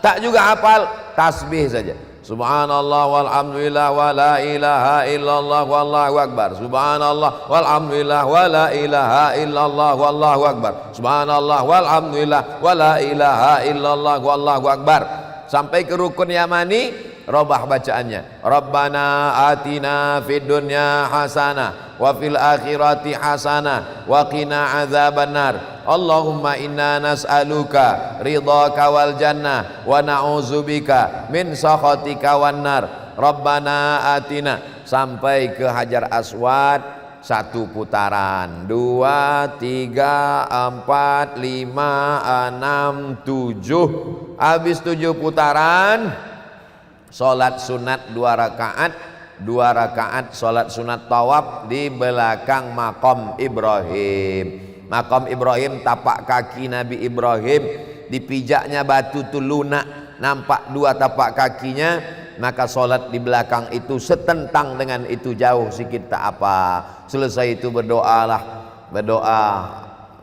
Tak juga hafal, tasbih saja. Subhanallah walhamdulillah wa la ilaha illallah wallahu akbar. Subhanallah walhamdulillah wa la ilaha illallah wallahu akbar. Subhanallah walhamdulillah wa la ilaha illallah wallahu akbar. Sampai ke rukun yamani, robah bacaannya. Rabbana atina fid dunya hasanah wa fil akhirati hasanah wa qina adzabannar. Allahumma inna nas'aluka ridhaka wal jannah wa na'udzubika min sakhatika wan nar. Rabbana atina sampai ke Hajar Aswad 1 putaran, 2, 3, 4, 5, 6, 7. Habis 7 putaran, sholat sunat 2 rakaat, 2 rakaat sholat sunat tawaf di belakang maqam Ibrahim. Maqam Ibrahim, tapak kaki Nabi Ibrahim, dipijaknya batu tu lunak, nampak 2 tapak kakinya. maka solat di belakang itu setentang dengan itu, jauh sikit tak apa. Selesai itu berdoalah, berdoa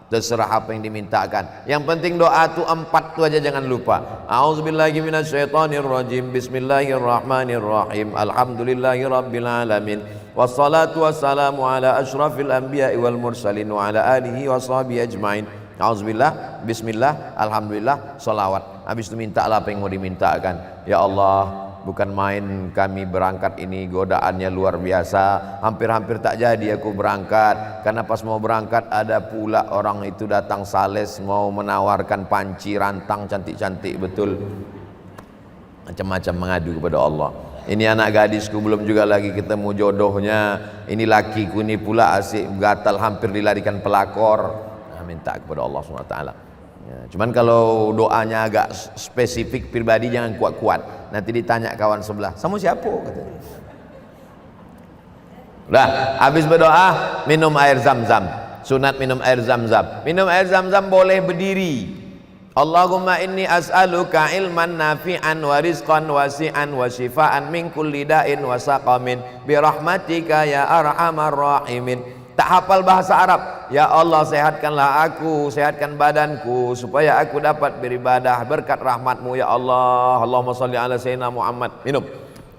terserah apa yang dimintakan. Yang penting doa tu 4 tu aja jangan lupa. A'udzubillahi minasyaitonirrajim. Bismillahirrahmanirrahim. Alhamdulillahirabbil alamin. Wassalatu wassalamu ala asyrafil anbiya'i wal mursalin wa ala alihi washabihi ajmain. A'udzubillah, bismillah, alhamdulillah, salawat. Habis itu mintalah apa yang mau dimintakan. Ya Allah, bukan main kami berangkat ini, godaannya luar biasa. Hampir-hampir tak jadi aku berangkat, karena pas mau berangkat ada pula orang itu datang sales mau menawarkan panci rantang cantik-cantik betul, macam-macam mengadu kepada Allah. Ini anak gadisku belum juga lagi ketemu jodohnya, ini lakiku ini pula asik gatal hampir dilarikan pelakor. Minta kepada Allah SWT. Ya, cuman kalau doanya agak spesifik pribadi jangan kuat-kuat. Nanti ditanya kawan sebelah, "Sama siapa?" katanya. Udah, habis berdoa minum air zam-zam. Sunat minum air zam-zam. Minum air zam-zam boleh berdiri. Allahumma inni as'aluka ilman nafi'an wa rizqan wasi'an wa shifaan min kulli da'in wa saqamin bi rahmatika ya arhamar rahimin. Tak hafal bahasa Arab, ya Allah sehatkanlah aku, sehatkan badanku supaya aku dapat beribadah berkat rahmatmu ya Allah. Allahumma salli ala sayyidina Muhammad. Minum.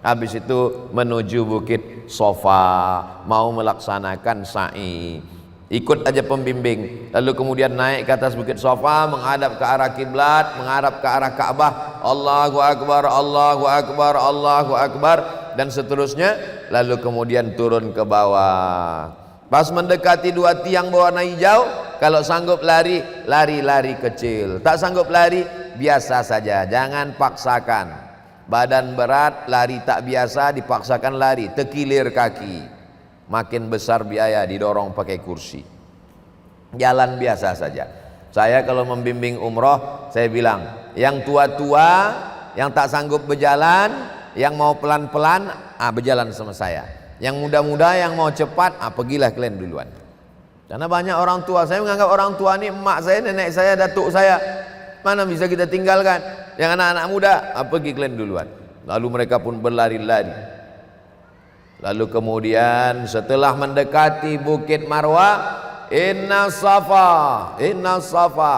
Habis itu menuju Bukit Sofa, mau melaksanakan sa'i. Ikut aja pembimbing. Lalu kemudian naik ke atas Bukit Sofa, menghadap ke arah kiblat, menghadap ke arah Ka'bah. Allahu akbar, Allahu akbar, Allahu akbar, dan seterusnya. Lalu kemudian turun ke bawah. Pas mendekati 2 tiang berwarna hijau, kalau sanggup lari, lari kecil. Tak sanggup lari, biasa saja, jangan paksakan. Badan berat, lari tak biasa, dipaksakan lari, terkilir kaki. Makin besar biaya, didorong pakai kursi. Jalan biasa saja. Saya kalau membimbing umroh, saya bilang, yang tua-tua, yang tak sanggup berjalan, yang mau pelan-pelan, berjalan sama saya. Yang muda-muda, yang mau cepat, pergilah kalian duluan. Karena banyak orang tua, saya menganggap orang tua ini emak saya, nenek saya, datuk saya, mana bisa kita tinggalkan. Yang anak-anak muda, pergi kalian duluan. Lalu mereka pun berlari-lari. Lalu kemudian setelah mendekati Bukit Marwah, inna safa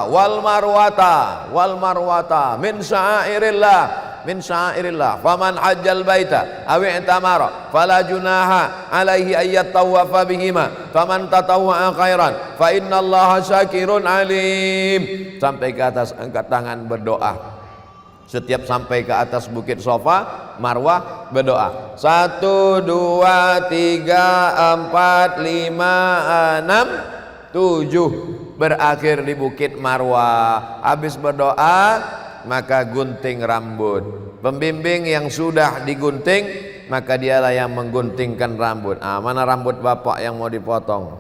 wal marwata min sya'airillah, min syairillah, faman hajjal baita aw i'tamara fala junaha alaihi ayyat tawafa bihima faman tatawwa'a khairan fa innallaha syakirun alim. Sampai ke atas, angkat tangan berdoa. Setiap sampai ke atas Bukit Sofa, Marwah, berdoa 1, 2, 3, 4, 5, 6, 7, berakhir di Bukit Marwah. Habis berdoa maka gunting rambut. Pembimbing yang sudah digunting, maka dialah yang mengguntingkan rambut. Mana rambut bapak yang mau dipotong?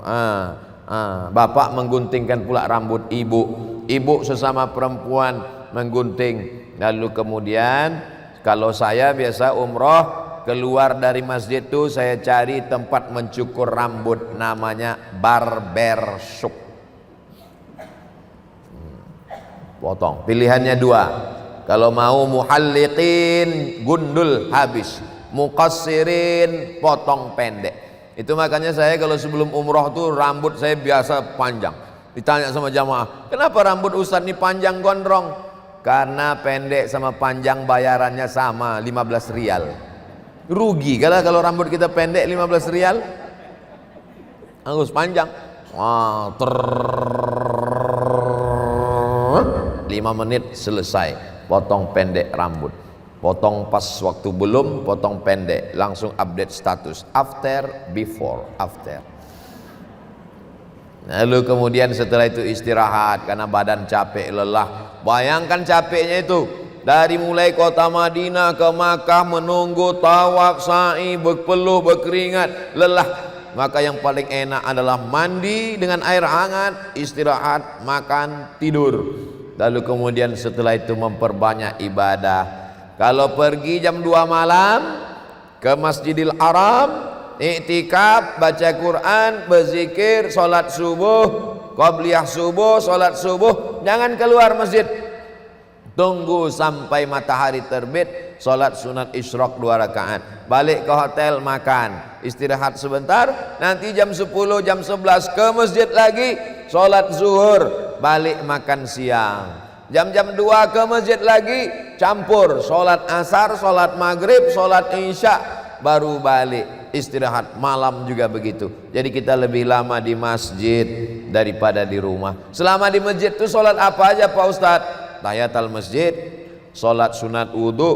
Bapak mengguntingkan pula rambut ibu. Ibu sesama perempuan menggunting. Lalu kemudian kalau saya biasa umroh, keluar dari masjid itu saya cari tempat mencukur rambut, namanya barbershop. Potong, pilihannya 2. Kalau mau muhalliqin, gundul habis, muqassirin, potong pendek. Itu makanya saya kalau sebelum umroh tuh rambut saya biasa panjang. Ditanya sama jamaah, kenapa rambut Ustaz ini panjang gondrong? Karena pendek sama panjang bayarannya sama, 15 rial. Rugi kalau rambut kita pendek 15 rial, harus panjang. 5 menit selesai, potong pendek rambut. Potong pas waktu belum, potong pendek, langsung update status, after, before, after. Lalu kemudian setelah itu istirahat karena badan capek, lelah. Bayangkan capeknya itu, dari mulai kota Madinah ke Makkah, menunggu tawaf, sa'i, berpeluh, berkeringat, lelah. Maka yang paling enak adalah mandi dengan air hangat, istirahat, makan, tidur. Lalu kemudian setelah itu memperbanyak ibadah. Kalau pergi jam 2 malam ke Masjidil Haram, iktikaf, baca Quran, berzikir, solat subuh, qabliyah subuh, solat subuh, jangan keluar masjid. Tunggu sampai matahari terbit, sholat sunat isyraq 2 rakaat. Balik ke hotel makan, istirahat sebentar, nanti jam 10, jam 11 ke masjid lagi, sholat zuhur, balik makan siang. Jam-jam 2 ke masjid lagi, campur sholat asar, sholat maghrib, sholat isya, baru balik istirahat. Malam juga begitu. Jadi kita lebih lama di masjid daripada di rumah. Selama di masjid itu sholat apa aja Pak Ustadz? Tahiyatul masjid, sholat sunat wudhu,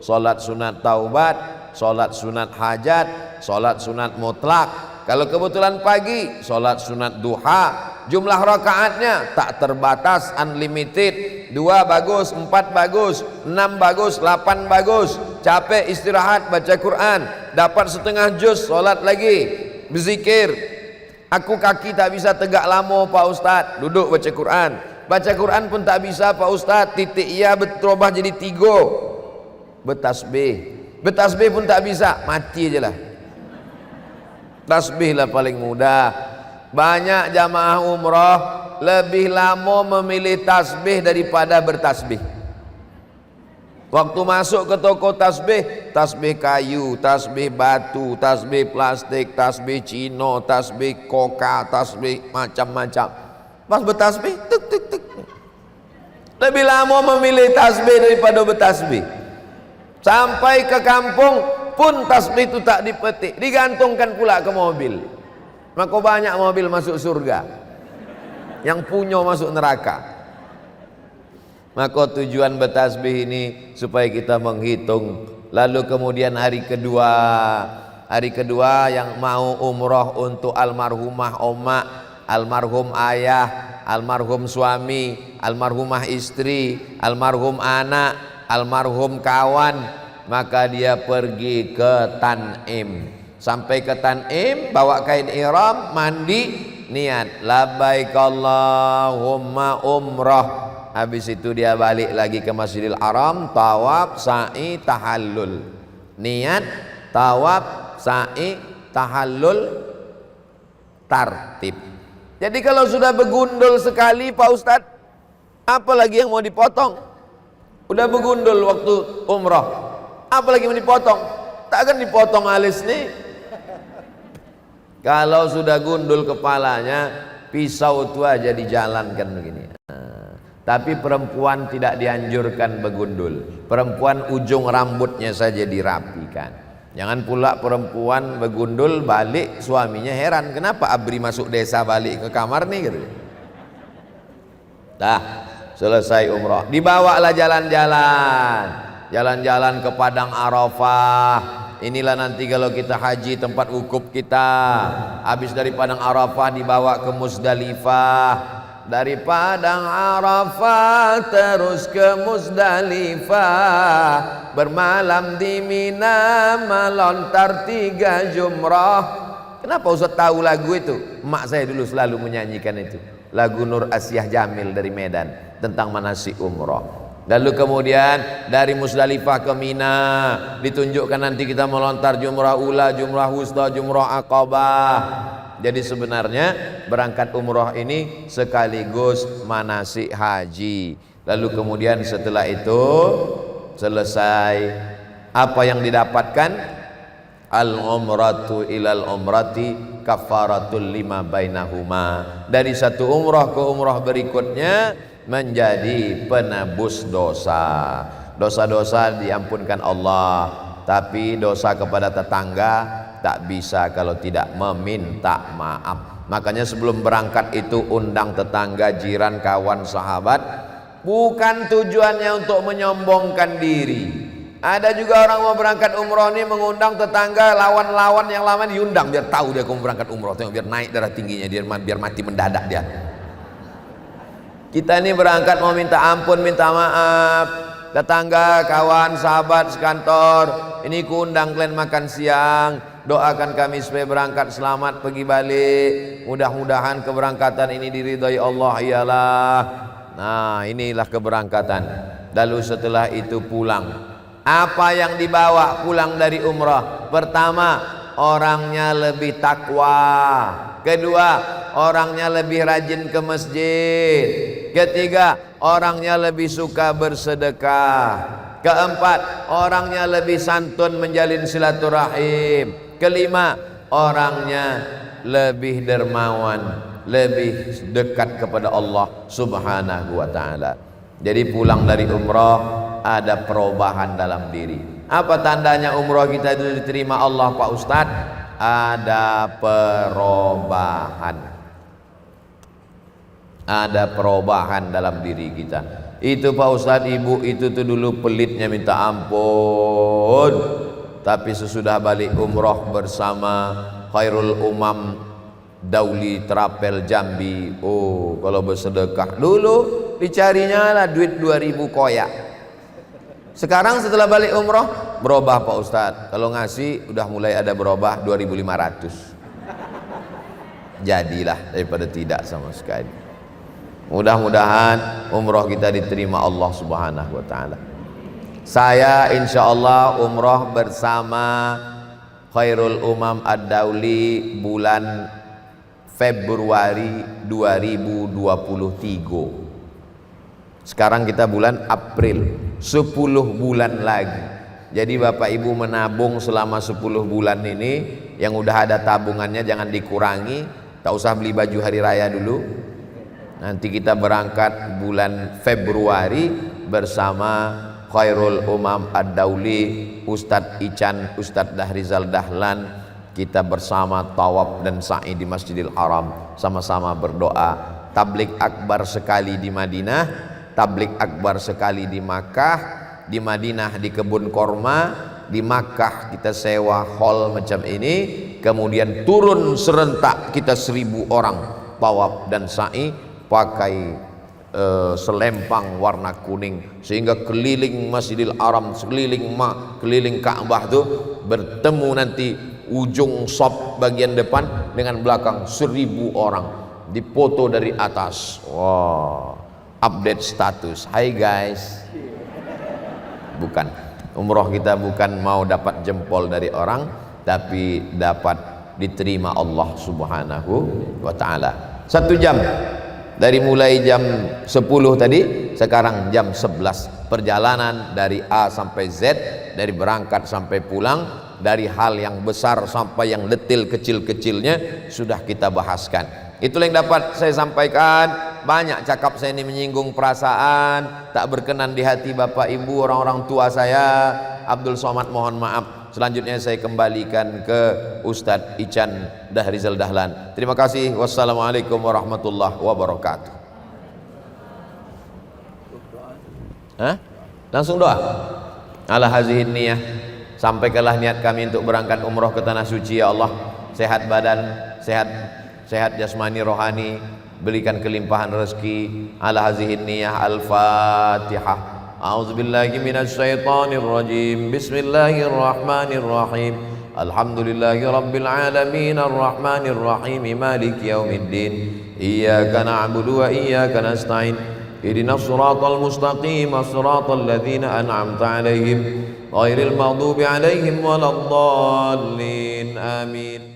sholat sunat taubat, sholat sunat hajat, sholat sunat mutlak. Kalau kebetulan pagi, sholat sunat duha. Jumlah rakaatnya tak terbatas, unlimited. 2 bagus, 4 bagus, 6 bagus, 8 bagus. Capek istirahat baca Quran, dapat setengah juz, sholat lagi, berzikir. Aku kaki tak bisa tegak lama Pak Ustadz, duduk baca Quran. Baca Quran pun tak bisa Pak Ustadz, titik ya berubah jadi 3. Bertasbih pun tak bisa, mati aja lah. Tasbih lah paling mudah. Banyak jamaah umrah lebih lama memilih tasbih daripada bertasbih. Waktu masuk ke toko tasbih, tasbih kayu, tasbih batu, tasbih plastik, tasbih Cino, tasbih koka, tasbih macam-macam. Pas bertasbih, tuk tuk tuk. Lebih lama memilih tasbih daripada bertasbih. Sampai ke kampung pun tasbih itu tak dipetik, digantungkan pula ke mobil. Maka banyak mobil masuk surga, yang punya masuk neraka. Maka tujuan bertasbih ini supaya kita menghitung. Lalu kemudian hari kedua yang mau umroh untuk almarhumah oma, almarhum ayah, almarhum suami, almarhumah istri, almarhum anak, almarhum kawan, maka dia pergi ke Tanim. Sampai ke Tanim, bawa kain ihram, mandi, niat labbaik Allahumma umrah. Habis itu dia balik lagi ke Masjidil Haram, tawaf, sa'i, tahallul. Niat, tawaf, sa'i, tahallul, tartib. Jadi kalau sudah begundul sekali Pak Ustadz, apa lagi yang mau dipotong? Udah begundul waktu umrah, apa lagi mau dipotong? Tak akan dipotong alis nih. Kalau sudah gundul kepalanya, pisau itu aja dijalankan begini. Tapi perempuan tidak dianjurkan begundul. Perempuan ujung rambutnya saja dirapikan. Jangan pula perempuan begundul balik suaminya heran, kenapa Abri masuk desa balik ke kamar nih gitu. Dah selesai umrah, dibawalah jalan-jalan ke Padang Arafah. Inilah nanti kalau kita haji tempat wukuf kita. Habis dari Padang Arafah dibawa ke Musdalifah. Dari Padang Arafah terus ke Musdalifah, bermalam di Mina, melontar 3 jumrah. Kenapa Ustaz tahu lagu itu? Emak saya dulu selalu menyanyikan itu, lagu Nur Asyah Jamil dari Medan tentang manasik umrah. Lalu kemudian dari Musdalifah ke Mina, ditunjukkan nanti kita melontar jumrah ula, jumrah wusta, jumrah aqabah. Jadi sebenarnya berangkat umrah ini sekaligus manasik haji. Lalu kemudian setelah itu selesai, apa yang didapatkan? Al-umratu ilal umrati kafaratul lima bainahuma. Dari satu umrah ke umrah berikutnya menjadi penebus dosa. Dosa-dosa diampunkan Allah, tapi dosa kepada tetangga tak bisa kalau tidak meminta maaf. Makanya sebelum berangkat itu undang tetangga, jiran, kawan, sahabat. Bukan tujuannya untuk menyombongkan diri. Ada juga orang mau berangkat umroh ini mengundang tetangga, lawan-lawan yang lama diundang biar tahu dia mau berangkat umroh, biar naik darah tingginya dia, biar mati mendadak dia. Kita ini berangkat mau minta ampun, minta maaf. Tetangga, kawan, sahabat sekantor, ini kuundang kalian makan siang. Doakan kami supaya berangkat selamat pergi balik. Mudah-mudahan keberangkatan ini diridhai Allah. Iyalah. Nah, inilah keberangkatan. Lalu setelah itu pulang. Apa yang dibawa pulang dari umrah? Pertama, orangnya lebih takwa. Kedua, orangnya lebih rajin ke masjid. Ketiga, orangnya lebih suka bersedekah. Keempat, orangnya lebih santun menjalin silaturahim. Kelima, orangnya lebih dermawan, lebih dekat kepada Allah Subhanahu wa ta'ala. Jadi pulang dari umrah ada perubahan dalam diri. Apa tandanya umrah kita itu diterima Allah Pak Ustadz? Ada perubahan. Ada perubahan dalam diri kita. Itu Pak Ustadz, ibu itu tuh dulu pelitnya minta ampun, tapi sesudah balik umroh bersama Khairul Umam Dauli Trapel Jambi, oh kalau bersedekah dulu dicarinya lah duit 2000 koyak. Sekarang setelah balik umroh berubah Pak Ustadz, kalau ngasih udah mulai ada berubah 2500. Jadilah daripada tidak sama sekali. Mudah-mudahan umroh kita diterima Allah Subhanahu wa ta'ala. Saya insya Allah umroh bersama Khairul Umam Ad-Dauli bulan Februari 2023. Sekarang kita bulan April, 10 bulan lagi. Jadi Bapak Ibu menabung selama 10 bulan ini. Yang udah ada tabungannya jangan dikurangi. Tak usah beli baju hari raya dulu. Nanti kita berangkat bulan Februari bersama Khairul Umam Ad-Dauli, Ustadz Ican, Ustadz Dahrizal Dahlan. Kita bersama tawaf dan sa'i di Masjidil Haram, sama-sama berdoa. Tablik akbar sekali di Madinah, tablik akbar sekali di Makkah, di Madinah di kebun korma, di Makkah kita sewa hall macam ini, kemudian turun serentak kita 1000 orang tawaf dan sa'i pakai selempang warna kuning, sehingga keliling Masjidil Haram, keliling Ka'bah tuh bertemu nanti ujung shop bagian depan dengan belakang 1000 orang dipoto dari atas. Wow, update status, hai guys. Bukan, umroh kita bukan mau dapat jempol dari orang, tapi dapat diterima Allah Subhanahu wa ta'ala. 1 jam dari mulai jam 10 tadi, sekarang jam 11. Perjalanan dari A sampai Z, dari berangkat sampai pulang, dari hal yang besar sampai yang detil kecil-kecilnya sudah kita bahaskan. Itulah yang dapat saya sampaikan. Banyak cakap saya ini menyinggung perasaan, tak berkenan di hati Bapak Ibu, orang-orang tua saya. Abdul Somad mohon maaf. Selanjutnya saya kembalikan ke Ustadz Ican Dahrizal Dahlan. Terima kasih. Wassalamualaikum warahmatullahi wabarakatuh. Hah? Langsung doa. Ala hazihin niyah. Sampaikanlah niat kami untuk berangkat umroh ke tanah suci ya Allah. Sehat badan, sehat jasmani rohani, berikan kelimpahan rezeki. Ala hazihin niyah. Al-Fatihah. A'udzubillahi minasyaitonir rajim. Bismillahirrahmanirrahim. Alhamdulillahi rabbil alamin arrahmanir rahim maliki yaumiddin. Iyyaka na'budu wa iyyaka nasta'in. Ihdinas siratal mustaqim, siratal ladzina an'amta 'alaihim ghairil maghdubi 'alaihim waladdallin. Amin.